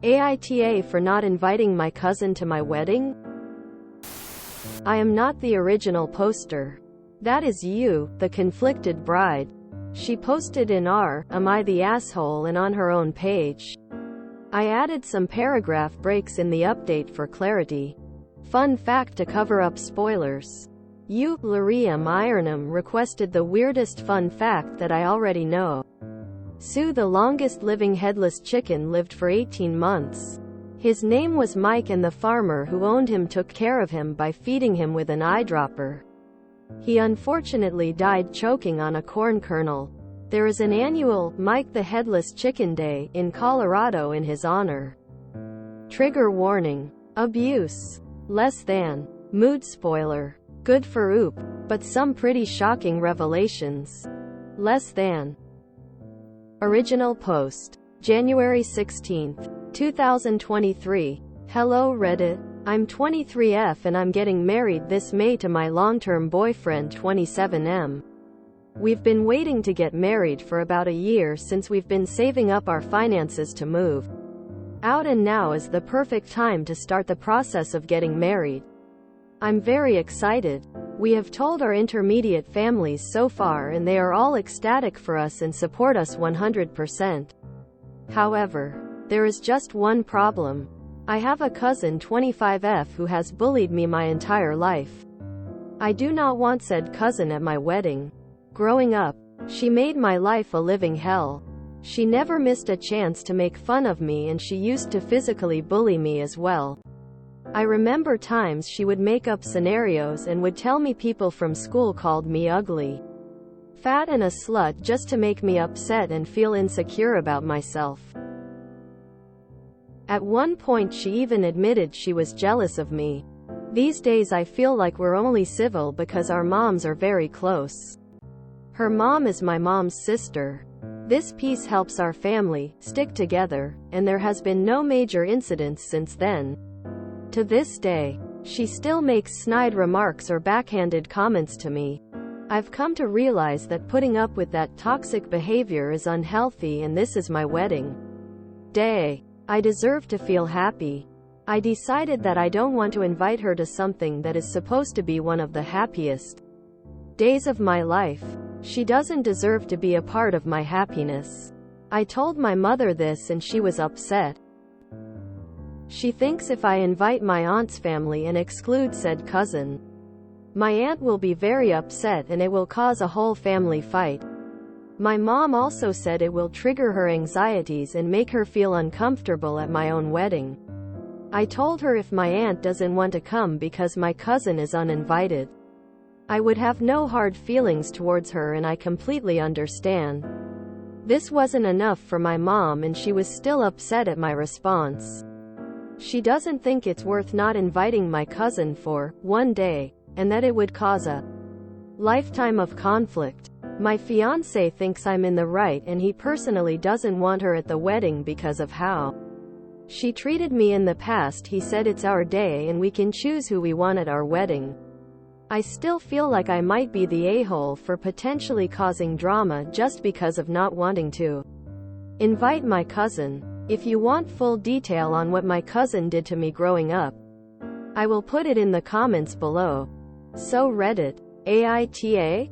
AITA for not inviting my cousin to my wedding? I am not the original poster. That is you, the conflicted bride. She posted in r, am I the asshole, and on her own page. I added some paragraph breaks in the update for clarity. Fun fact to cover up spoilers. You, LucyAriaRose, requested the weirdest fun fact that I already know. Sue, the longest living headless chicken, lived for 18 months. His name was Mike, and the farmer who owned him took care of him by feeding him with an eyedropper. He unfortunately died choking on a corn kernel. There is an annual Mike the Headless Chicken Day in Colorado in his honor. Trigger warning. Abuse. Less than. Mood spoiler. Good for oop, but some pretty shocking revelations. Less than. Original post. January 16, 2023. Hello Reddit. I'm 23F and I'm getting married this May to my long-term boyfriend 27M. We've been waiting to get married for about a year since we've been saving up our finances to move out, and now is the perfect time to start the process of getting married. I'm very excited. We have told our intermediate families so far and they are all ecstatic for us and support us 100%. However, there is just one problem. I have a cousin 25F who has bullied me my entire life. I do not want said cousin at my wedding. Growing up, she made my life a living hell. She never missed a chance to make fun of me, and she used to physically bully me as well. I remember times she would make up scenarios and would tell me people from school called me ugly, fat, and a slut just to make me upset and feel insecure about myself. At one point she even admitted she was jealous of me. These days I feel like we're only civil because our moms are very close. Her mom is my mom's sister. This piece helps our family stick together, and there has been no major incidents since then. To this day, she still makes snide remarks or backhanded comments to me. I've come to realize that putting up with that toxic behavior is unhealthy, and this is my wedding day. I deserve to feel happy. I decided that I don't want to invite her to something that is supposed to be one of the happiest days of my life. She doesn't deserve to be a part of my happiness. I told my mother this and she was upset. She thinks if I invite my aunt's family and exclude said cousin, my aunt will be very upset and it will cause a whole family fight. My mom also said it will trigger her anxieties and make her feel uncomfortable at my own wedding. I told her if my aunt doesn't want to come because my cousin is uninvited, I would have no hard feelings towards her, and I completely understand. This wasn't enough for my mom, and she was still upset at my response. She doesn't think it's worth not inviting my cousin for one day, and that it would cause a lifetime of conflict. My fiancé thinks I'm in the right, and he personally doesn't want her at the wedding because of how she treated me in the past. He said it's our day and we can choose who we want at our wedding. I still feel like I might be the a-hole for potentially causing drama just because of not wanting to invite my cousin. If you want full detail on what my cousin did to me growing up, I will put it in the comments below. So Reddit. AITA?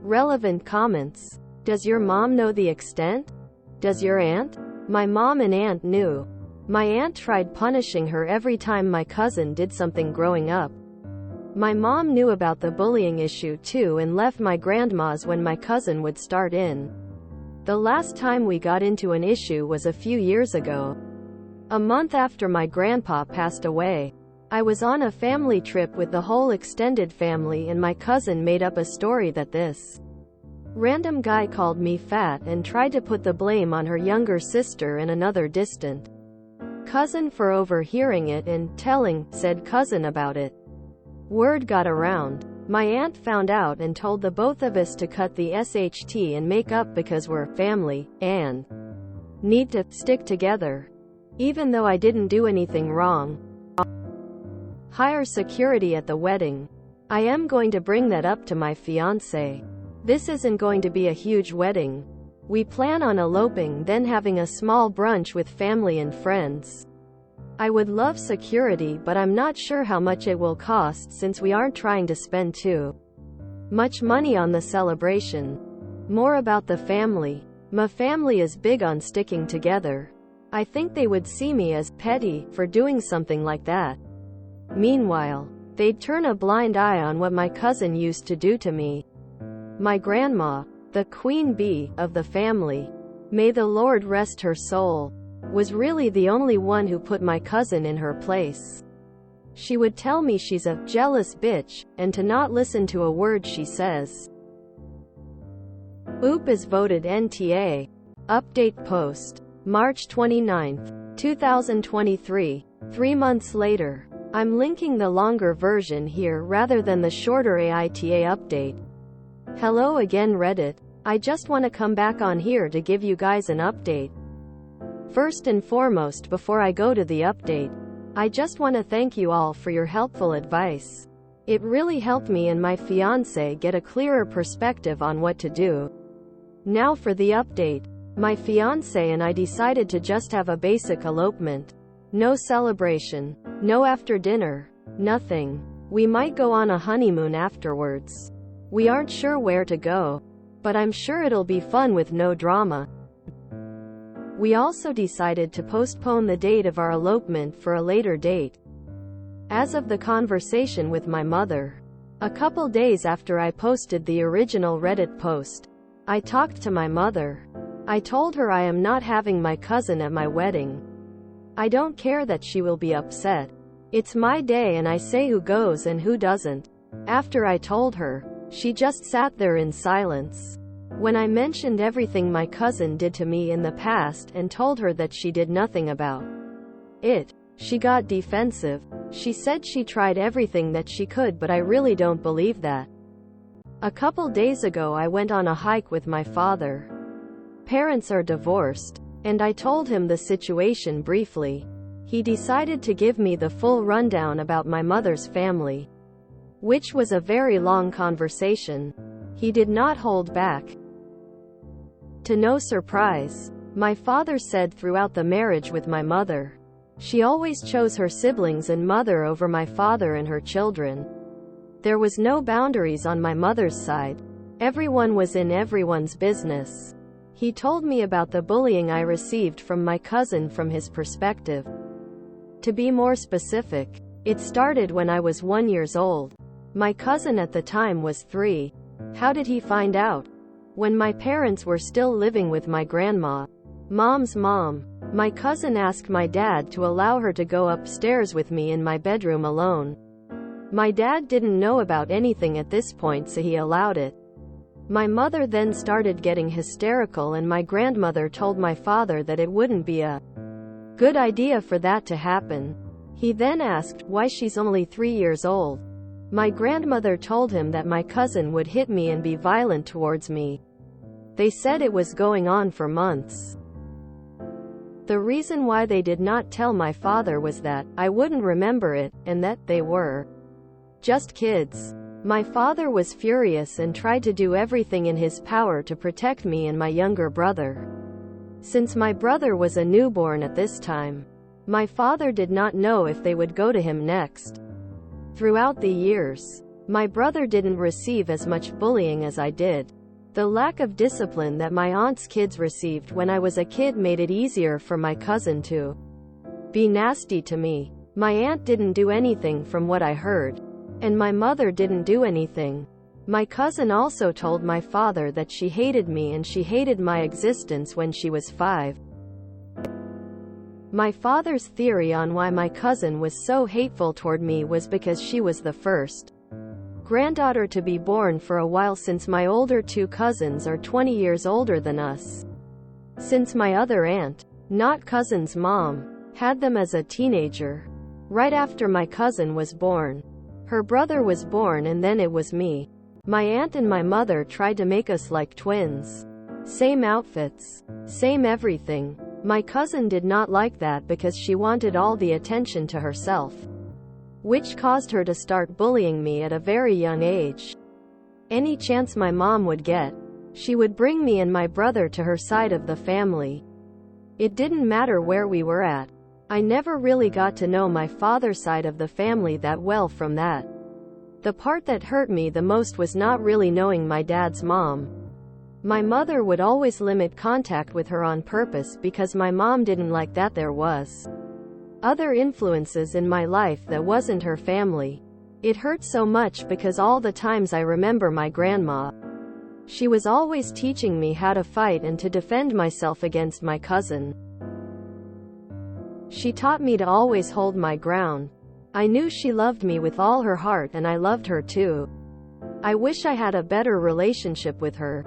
Relevant comments. Does your mom know the extent? Does your aunt? My mom and aunt knew. My aunt tried punishing her every time my cousin did something growing up. My mom knew about the bullying issue too and left my grandma's when my cousin would start in. The last time we got into an issue was a few years ago. A month after my grandpa passed away. I was on a family trip with the whole extended family, and my cousin made up a story that this random guy called me fat and tried to put the blame on her younger sister and another distant cousin for overhearing it and telling said cousin about it. Word got around. My aunt found out and told the both of us to cut the SHT and make up because we're family and need to stick together. Even though I didn't do anything wrong. Hire security at the wedding. I am going to bring that up to my fiancé. This isn't going to be a huge wedding. We plan on eloping, then having a small brunch with family and friends. I would love security, but I'm not sure how much it will cost since we aren't trying to spend too much money on the celebration. More about the family. My family is big on sticking together. I think they would see me as petty for doing something like that. Meanwhile, they'd turn a blind eye on what my cousin used to do to me. My grandma, the queen bee of the family, may the Lord rest her soul, was really the only one who put my cousin in her place. She would tell me she's a jealous bitch, and to not listen to a word she says. Oop is voted NTA. Update post. March 29, 2023. 3 months later. I'm linking the longer version here rather than the shorter AITA update. Hello again Reddit. I just want to come back on here to give you guys an update. First and foremost, before I go to the update, I just want to thank you all for your helpful advice. It really helped me and my fiancé get a clearer perspective on what to do. Now for the update. My fiancé and I decided to just have a basic elopement. No celebration. No after dinner. Nothing. We might go on a honeymoon afterwards. We aren't sure where to go, but I'm sure it'll be fun with no drama. We also decided to postpone the date of our elopement for a later date. As of the conversation with my mother, a couple days after I posted the original Reddit post, I talked to my mother. I told her I am not having my cousin at my wedding. I don't care that she will be upset. It's my day and I say who goes and who doesn't. After I told her, she just sat there in silence. When I mentioned everything my cousin did to me in the past and told her that she did nothing about it, she got defensive. She said she tried everything that she could, but I really don't believe that. A couple days ago I went on a hike with my father. Parents are divorced, and I told him the situation briefly. He decided to give me the full rundown about my mother's family, which was a very long conversation. He did not hold back. To no surprise, my father said throughout the marriage with my mother, she always chose her siblings and mother over my father and her children. There was no boundaries on my mother's side. Everyone was in everyone's business. He told me about the bullying I received from my cousin from his perspective. To be more specific, it started when I was 1 year old. My cousin at the time was 3. How did he find out? When my parents were still living with my grandma, Mom's mom, my cousin asked my dad to allow her to go upstairs with me in my bedroom alone. My dad didn't know about anything at this point, so he allowed it. My mother then started getting hysterical and my grandmother told my father that it wouldn't be a good idea for that to happen. He then asked why she's only 3 years old. My grandmother told him that my cousin would hit me and be violent towards me. They said it was going on for months. The reason why they did not tell my father was that I wouldn't remember it, and that they were just kids. My father was furious and tried to do everything in his power to protect me and my younger brother. Since my brother was a newborn at this time, my father did not know if they would go to him next. Throughout the years, my brother didn't receive as much bullying as I did. The lack of discipline that my aunt's kids received when I was a kid made it easier for my cousin to be nasty to me. My aunt didn't do anything from what I heard, and my mother didn't do anything. My cousin also told my father that she hated me and she hated my existence when she was 5. My father's theory on why my cousin was so hateful toward me was because she was the first granddaughter to be born for a while, since my older 2 cousins are 20 years older than us. Since my other aunt, not cousin's mom, had them as a teenager, right after my cousin was born. Her brother was born and then it was me. My aunt and my mother tried to make us like twins. Same outfits. Same everything. My cousin did not like that because she wanted all the attention to herself, which caused her to start bullying me at a very young age. Any chance my mom would get, She would bring me and my brother to her side of the family. It didn't matter where we were at. I never really got to know my father's side of the family that well from that. The part that hurt me the most was not really knowing my dad's mom. My mother would always limit contact with her on purpose because my mom didn't like that there was other influences in my life that wasn't her family. It hurt so much because all the times I remember my grandma. She was always teaching me how to fight and to defend myself against my cousin. She taught me to always hold my ground. I knew she loved me with all her heart and I loved her too. I wish I had a better relationship with her.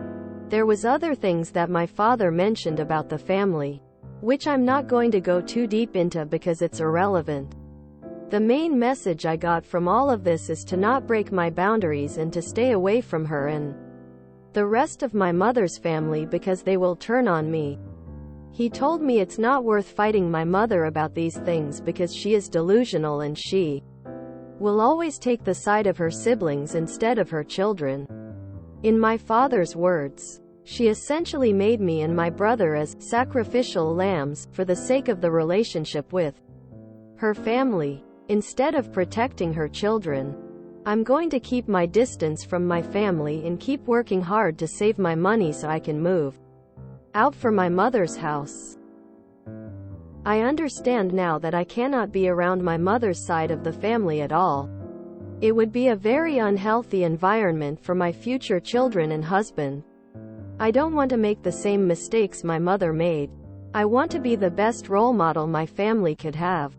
There was other things that my father mentioned about the family, which I'm not going to go too deep into because it's irrelevant. The main message I got from all of this is to not break my boundaries and to stay away from her and the rest of my mother's family because they will turn on me. He told me it's not worth fighting my mother about these things because she is delusional and she will always take the side of her siblings instead of her children. In my father's words, she essentially made me and my brother as sacrificial lambs for the sake of the relationship with her family, instead of protecting her children. I'm going to keep my distance from my family and keep working hard to save my money so I can move out for my mother's house. I understand now that I cannot be around my mother's side of the family at all. It would be a very unhealthy environment for my future children and husband. I don't want to make the same mistakes my mother made. I want to be the best role model my family could have.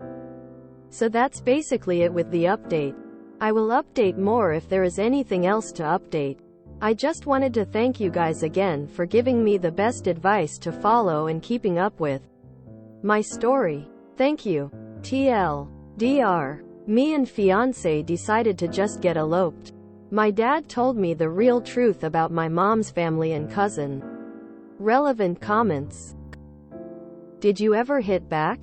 So that's basically it with the update. I will update more if there is anything else to update. I just wanted to thank you guys again for giving me the best advice to follow and keeping up with my story. Thank you. TLDR. Me and fiancé decided to just get eloped. My dad told me the real truth about my mom's family and cousin. Relevant comments. Did you ever hit back?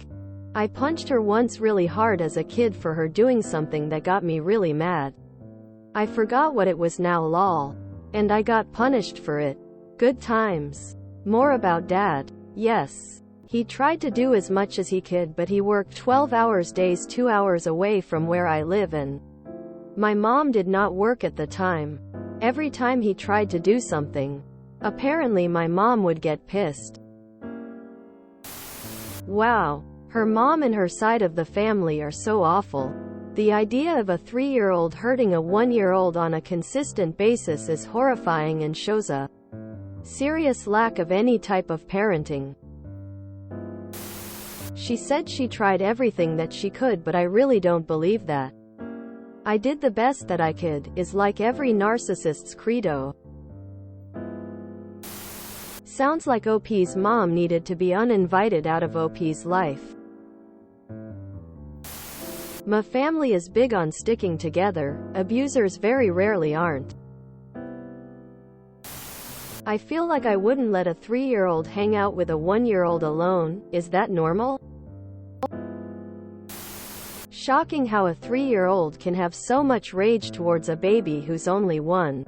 I punched her once really hard as a kid for her doing something that got me really mad. I forgot what it was now lol. And I got punished for it. Good times. More about dad. Yes. He tried to do as much as he could but he worked 12 hours days 2 hours away from where I live and my mom did not work at the time. Every time he tried to do something, apparently my mom would get pissed. Wow. Her mom and her side of the family are so awful. The idea of a 3-year-old hurting a 1-year-old on a consistent basis is horrifying and shows a serious lack of any type of parenting. She said she tried everything that she could but I really don't believe that. I did the best that I could, is like every narcissist's credo. Sounds like OP's mom needed to be uninvited out of OP's life. My family is big on sticking together, abusers very rarely aren't. I feel like I wouldn't let a 3-year-old hang out with a 1-year-old alone. Is that normal? Shocking how a 3-year-old can have so much rage towards a baby who's only 1.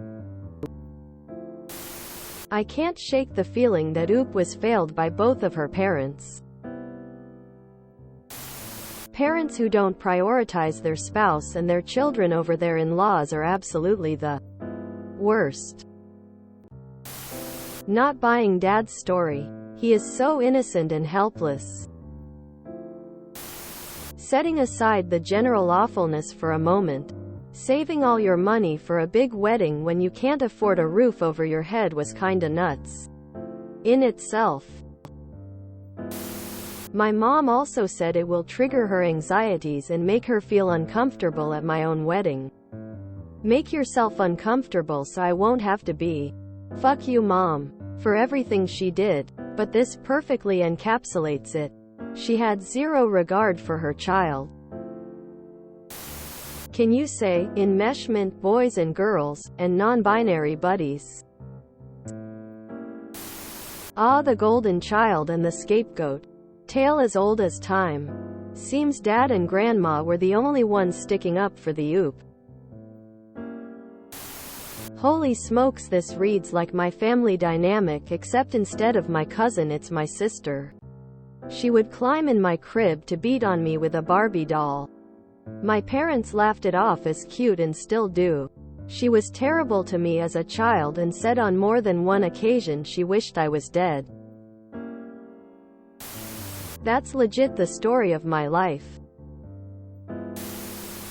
I can't shake the feeling that Oop was failed by both of her parents. Parents who don't prioritize their spouse and their children over their in-laws are absolutely the worst. Not buying dad's story. He is so innocent and helpless. Setting aside the general awfulness for a moment, saving all your money for a big wedding when you can't afford a roof over your head was kinda nuts in itself. My mom also said it will trigger her anxieties and make her feel uncomfortable at my own wedding. Make yourself uncomfortable so I won't have to be. Fuck you, mom, for everything she did. But this perfectly encapsulates it. She had zero regard for her child. Can you say, enmeshment, boys and girls, and non-binary buddies? Ah, the golden child and the scapegoat. Tale as old as time. Seems dad and grandma were the only ones sticking up for the Oop Holy smokes, this reads like my family dynamic, except instead of my cousin it's my sister. She would climb in my crib to beat on me with a Barbie doll. My parents laughed it off as cute and still do. She was terrible to me as a child and said on more than one occasion she wished I was dead. That's legit the story of my life.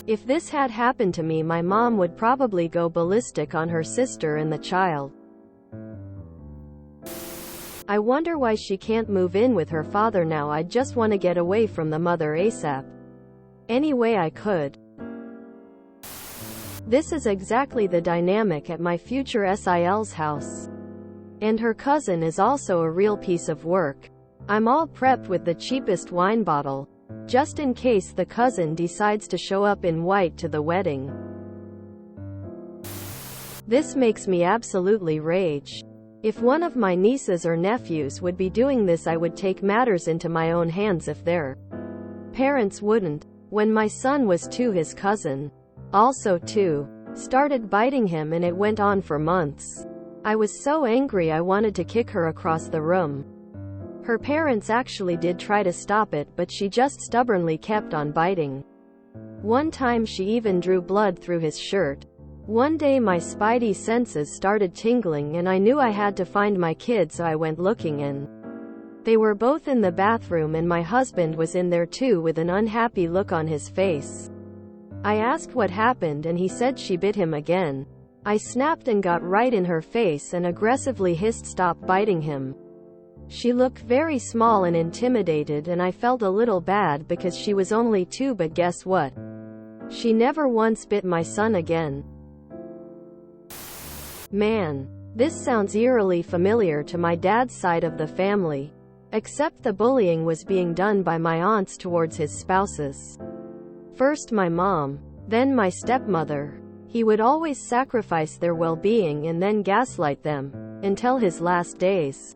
If this had happened to me, my mom would probably go ballistic on her sister and the child. I wonder why she can't move in with her father now. I just want to get away from the mother ASAP. Any way I could. This is exactly the dynamic at my future SIL's house. And her cousin is also a real piece of work. I'm all prepped with the cheapest wine bottle, just in case the cousin decides to show up in white to the wedding. This makes me absolutely rage. If one of my nieces or nephews would be doing this, I would take matters into my own hands if their parents wouldn't. When my son was 2, his cousin, also 2, started biting him, and it went on for months. I was so angry I wanted to kick her across the room. Her parents actually did try to stop it, but she just stubbornly kept on biting. One time she even drew blood through his shirt. One day my spidey senses started tingling and I knew I had to find my kids, so I went looking, and they were both in the bathroom and my husband was in there too with an unhappy look on his face. I asked what happened and he said she bit him again. I snapped and got right in her face and aggressively hissed, "Stop biting him." She looked very small and intimidated, and I felt a little bad because she was only 2, but guess what? She never once bit my son again. Man, this sounds eerily familiar to my dad's side of the family. Except the bullying was being done by my aunts towards his spouses. First my mom, then my stepmother. He would always sacrifice their well-being and then gaslight them, until his last days.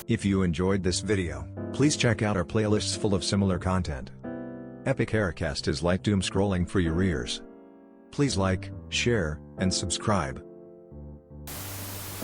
If you enjoyed this video, please check out our playlists full of similar content. Epic Haircast is like doom scrolling for your ears. Please like, share, and subscribe.